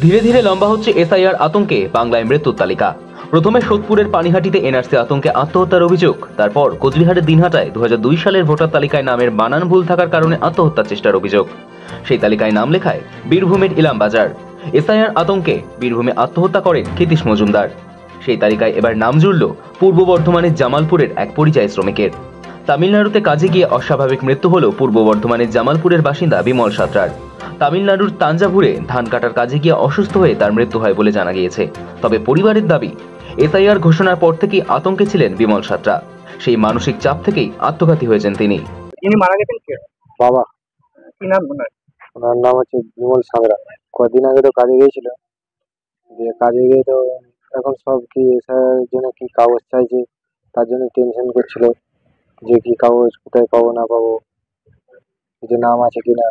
ধীরে ধীরে লম্বা হচ্ছে এসআইআর আতঙ্কে বাংলায় মৃত্যুর তালিকা। প্রথমে সোদপুরের পানিহাটিতে এনআরসি আতঙ্কে আত্মহত্যার অভিযোগ, তারপর কোচবিহারের দিনহাটায় 2002 সালের ভোটার তালিকায় নামের বানান ভুল থাকার কারণে আত্মহত্যার চেষ্টার অভিযোগ। সেই তালিকায় নাম লেখায় বীরভূমের ইলামবাজার। এসআইআর আতঙ্কে বীরভূমে আত্মহত্যা করেন ক্ষিতীশ মজুমদার। সেই তালিকায় এবার নাম জুড়ল পূর্ব বর্ধমানের জামালপুরের এক পরিযায়ী শ্রমিকের। তামিলনাড়ুতে কাজে গিয়ে অস্বাভাবিক মৃত্যু হল পূর্ব বর্ধমানের জামালপুরের বাসিন্দা বিমল সাঁতরার। তামিলনাড়ুর তাঞ্জাভুরে ধান কাটার কাজে গিয়ে অসুস্থ হয়ে তার মৃত্যু হয় বলে জানা গিয়েছে। তবে পরিবারের দাবি, এসআইআর ঘোষণার পর থেকেই আতঙ্কে ছিলেন বিমল সাঁতরা। সেই মানসিক চাপ থেকেই আত্মঘাতী হয়েছেন তিনি। মারা গেছেন কে? বাবা। কি নাম ওনার? ওনার নাম হচ্ছে বিমল সাঁতরা। কদিন আগে তো কাজে গিয়েছিল, দিয়ে কাজে গিয়ে তো এখন সব কি এসআইআর জন্য কি কাগজ চাইছে, তার জন্য টেনশন করছিল যে কি কাগজ কোথায় পাবো না পাবো, যে নাম আছে কিনা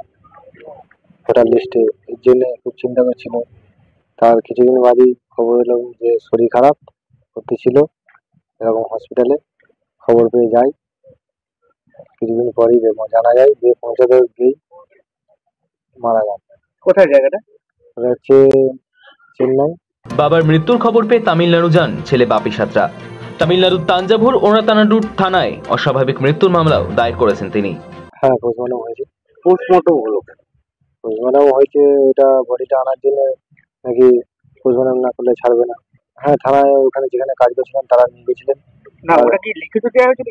ভোটার লিস্টে, এর জন্য খুব চিন্তা করছিল। তার কিছুদিন বাদেই খবর এলো যে শরীর খারাপ করতেছিল, এরকম হসপিটালে খবর পেয়ে যাই। কিছুদিন পরেই জানা যায় যে পৌঁছাতে গিয়ে মারা যান। কোথায় জায়গাটা? ওটা হচ্ছে চেন্নাই। বাবার মৃত্যুর খবর পেয়ে তামিলনাড়ু যান ছেলে বাপি সাঁতরা। তামিলনাড়ুর তাঞ্জাভুর ওনাতানাডুর থানায় অস্বাভাবিক মৃত্যুর মামলাও দায়ের করেছেন তিনি। হ্যাঁ, পোস্টমর্টম হয়েছে। পোস্টমর্টম হলো, পোস্টমর্টম হয়েছে, এটা বডিটা আনার জন্য নাকি পোস্টমর্টম না করলে ছাড়বে না। হ্যাঁ, থানায় ওখানে যেখানে কাজ করছিলেন তারা নিয়ে গেছিলেন। না, ওটা কি লিখিত দেওয়া হয়েছিল?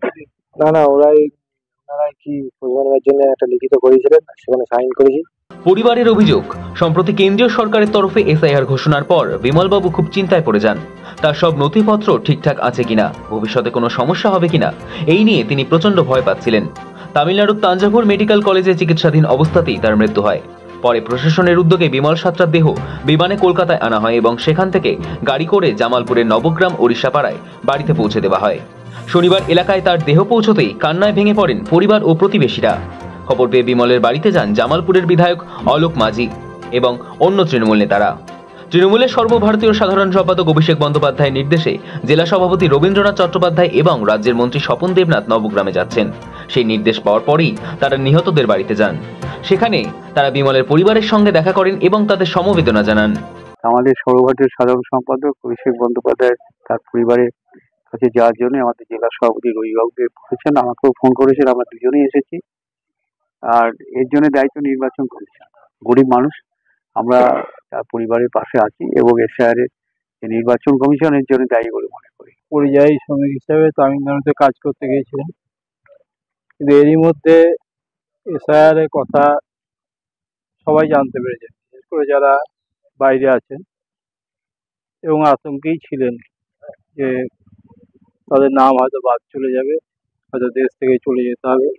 না, ওনারাই কি পোস্টমর্টমের জন্য একটা লিখিত করেছিলেন, সেখানে সাইন করেছি। পরিবারের অভিযোগ, সম্প্রতি কেন্দ্রীয় সরকারের তরফে এসআইআর ঘোষণার পর বিমলবাবু খুব চিন্তায় পড়ে যান। তার সব নথিপত্র ঠিকঠাক আছে কিনা, ভবিষ্যতে কোনো সমস্যা হবে কিনা, এই নিয়ে তিনি প্রচন্ড ভয় পাচ্ছিলেন। তামিলনাড়ুর তাঞ্জাভুর মেডিকেল কলেজে চিকিৎসাধীন অবস্থাতেই তার মৃত্যু হয়। পরে প্রশাসনের উদ্যোগে বিমল সাঁতরার দেহ বিমানে কলকাতায় আনা হয় এবং সেখান থেকে গাড়ি করে জামালপুরের নবগ্রাম ওড়িশাপাড়ায় বাড়িতে পৌঁছে দেওয়া হয়। শনিবার এলাকায় তার দেহ পৌঁছতেই কান্নায় ভেঙে পড়েন পরিবার ও প্রতিবেশীরা। খবর পেয়ে বিমলের বাড়িতে যান জামালপুরের বিধায়ক অলোক মাঝি এবং অন্য তৃণমূল নেতারা। তৃণমূলের সর্বভারতীয় সাধারণ সম্পাদক অভিষেক বন্দ্যোপাধ্যায়ের নির্দেশে জেলা সভাপতি রবীন্দ্রনাথ চট্টোপাধ্যায় এবং রাজ্যের মন্ত্রী স্বপন দেবনাথ নবগ্রামে যাচ্ছেন। সেই নির্দেশ পাওয়ার পরেই তারা নিহতদের বাড়িতে যান। সেখানে তারা বিমলের পরিবারের সঙ্গে দেখা করেন এবং তাদের সমবেদনা জানান। আমাদের সর্বভারতীয় সাধারণ সম্পাদক অভিষেক বন্দ্যোপাধ্যায় তার পরিবারের কাছে যাওয়ার জন্য আমাদের জেলা সভাপতি রবিবাবুকে বলেছেন, আমাকেও ফোন করেছেন, আমরা দুজনেই এসেছি। আর এর জন্য দায়িত্ব নির্বাচন কমিশন। গরিব মানুষ, আমরা তার পরিবারের পাশে আছি এবং এসআইআর এর নির্বাচন কমিশনের জন্য দায়ী বলে মনে করি। পরিযায়ী শ্রমিক হিসাবে তামিলনাড়ুতে কাজ করতে গিয়েছিলেন, কিন্তু এরই মধ্যে এসআইআর এর কথা সবাই জানতে পেরেছেন, বিশেষ করে যারা বাইরে আছেন, এবং আতঙ্কেই ছিলেন যে তাদের নাম হয়তো বাদ চলে যাবে, হয়তো দেশ থেকে চলে যেতে হবে।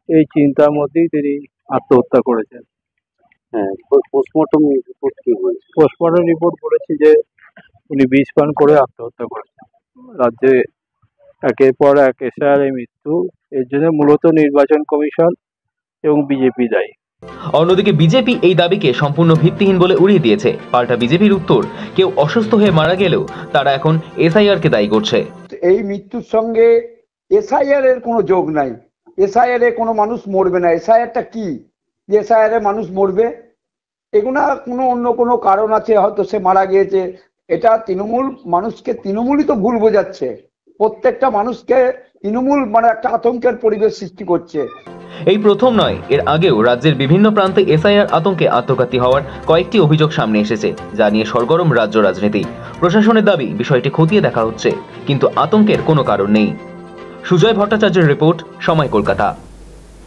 এই চিন্তার মধ্যেই তিনি আত্মহত্যা করেছেন। হ্যাঁ, পোস্টমর্টম রিপোর্ট কি বলছে? পোস্টমর্টম রিপোর্ট বলেছে যে উনি বিষ পান করে আত্মহত্যা করেছেন। রাজ্যে একের পর এক এসআইআর এর মৃত্যু, এর জন্য মূলত নির্বাচন কমিশন এবং বিজেপি দায়ী। অন্যদিকে বিজেপি এই দাবিকে সম্পূর্ণ ভিত্তিহীন বলে উড়িয়ে দিয়েছে। পাল্টা বিজেপির উত্তর, কেউ অসুস্থ হয়ে মারা গেলেও তারা এখন এসআইআর কে দায়ী করছে। এই মৃত্যুর সঙ্গে এসআইআর এর কোনো যোগ নাই। এসআইআর এ কোনো মানুষ মরবে না। এসআইআরটা কি যে এসআইআর এ মানুষ মরবে? এগুলা কোনো অন্য কোনো কারণ আছে, হয়তো সে মারা গিয়েছে। এটা তৃণমূল মানুষকে, তৃণমূলই তো ভুল বোঝাচ্ছে। প্রত্যেকটা মানুষকে তৃণমূল একটা আতঙ্কের পরিবেশ সৃষ্টি করছে। এই প্রথম নয়, এর আগেও রাজ্যের বিভিন্ন প্রান্তে এসআইআর আতঙ্কে আত্মঘাতী হওয়ার কয়েকটি অভিযোগ সামনে এসেছে, যা নিয়ে সরগরম রাজ্য রাজনীতি। প্রশাসনের দাবি, বিষয়টি খতিয়ে দেখা হচ্ছে, কিন্তু আতঙ্কের কোনো কারণ নেই। সুজয় ভট্টাচার্যের রিপোর্ট, সময়, কলকাতা।